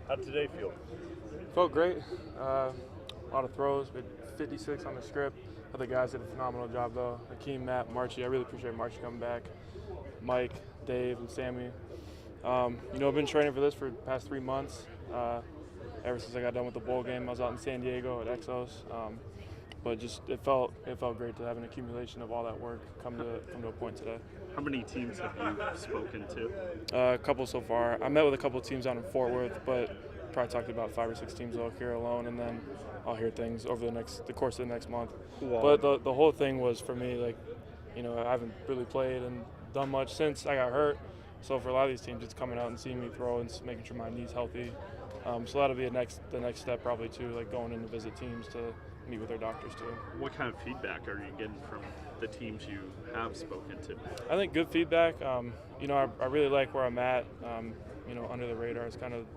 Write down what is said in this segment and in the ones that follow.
How did today feel? Felt great. A lot of throws. We had 56 on the script. Other guys did a phenomenal job though. Akeem, Matt, Marchie. I really appreciate Marchie coming back. Mike, Dave, and Sammy. I've been training for this for the past 3 months. Ever since I got done with the bowl game, I was out in San Diego at Exos. But just it felt great to have an accumulation of all that work come to a point today. How many teams have you spoken to? A couple so far. I met with a couple teams out in Fort Worth, but probably talked to about 5 or 6 teams out here alone, and then I'll hear things over the course of the next month. Wow. But the whole thing was for me I haven't really played and done much since I got hurt. So for a lot of these teams, it's coming out and seeing me throw and making sure my knee's healthy. So that'll be the next step probably too, like going in to visit teams to meet with their doctors too. What kind of feedback are you getting from the teams you have spoken to? I think good feedback. I really like where I'm at. Under the radar is kind of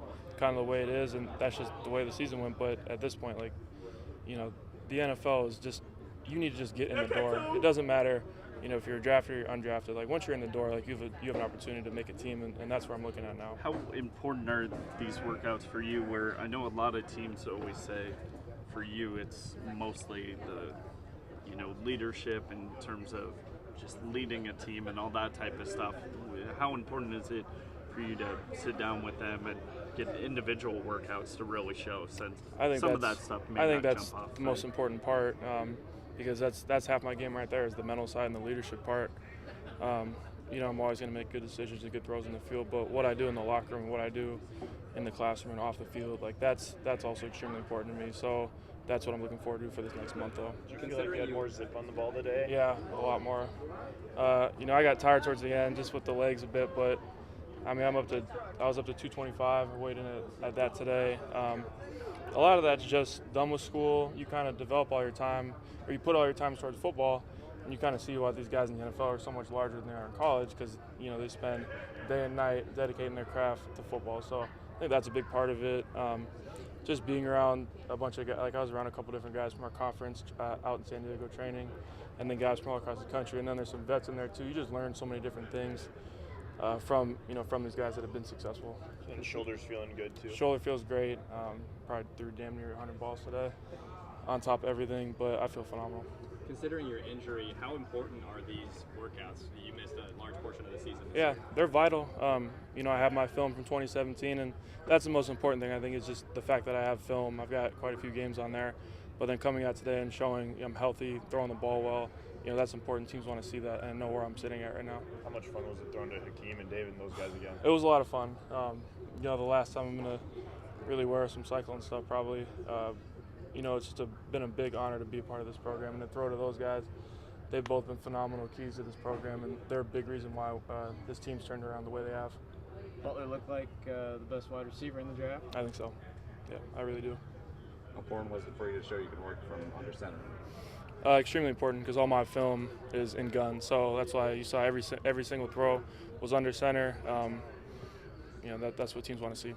the way it is, and that's just the way the season went. But at this point, the NFL is just, you need to just get in the door. It doesn't matter, if you're drafted or you're undrafted. Like once you're in the door, you have an opportunity to make a team, and that's where I'm looking at now. How important are these workouts for you? Where I know a lot of teams always say, for you, it's mostly the leadership in terms of just leading a team and all that type of stuff. How important is it for you to sit down with them and get individual workouts to really show? Since some of that stuff may not that's jump off, the most important part, because that's half my game right there is the mental side and the leadership part. I'm always going to make good decisions and good throws in the field, but what I do in the locker room, what I do in the classroom and off the field, that's also extremely important to me. So that's what I'm looking forward to for this next month, though. Did you feel like you had more zip on the ball today? Yeah, a lot more. I got tired towards the end just with the legs a bit, but I was up to 225 waiting at that today. A lot of that's just done with school. You kind of develop all your time, or you put all your time towards football, and you kind of see why these guys in the NFL are so much larger than they are in college, because they spend day and night dedicating their craft to football. So I think that's a big part of it. Just being around a bunch of guys, I was around a couple different guys from our conference out in San Diego training, and then guys from all across the country, and then there's some vets in there too. You just learn so many different things from these guys that have been successful. And the shoulder's feeling good too. Shoulder feels great. Probably threw damn near 100 balls today, on top of everything, but I feel phenomenal. Considering your injury, how important are these workouts? You missed a large portion of the season. Yeah, they're vital. I have my film from 2017, and that's the most important thing. I think is just the fact that I have film. I've got quite a few games on there, but then coming out today and showing I'm healthy, throwing the ball well, that's important. Teams want to see that and know where I'm sitting at right now. How much fun was it throwing to Hakeem and David and those guys again? It was a lot of fun. The last time I'm going to really wear some cycling stuff probably. It's just been a big honor to be a part of this program and to throw to those guys. They've both been phenomenal keys to this program, and they're a big reason why this team's turned around the way they have. Butler looked like the best wide receiver in the draft? I think so. Yeah, I really do. How important was it for you to show you can work from under center? Extremely important, because all my film is in gun, so that's why you saw every single throw was under center. That's what teams want to see.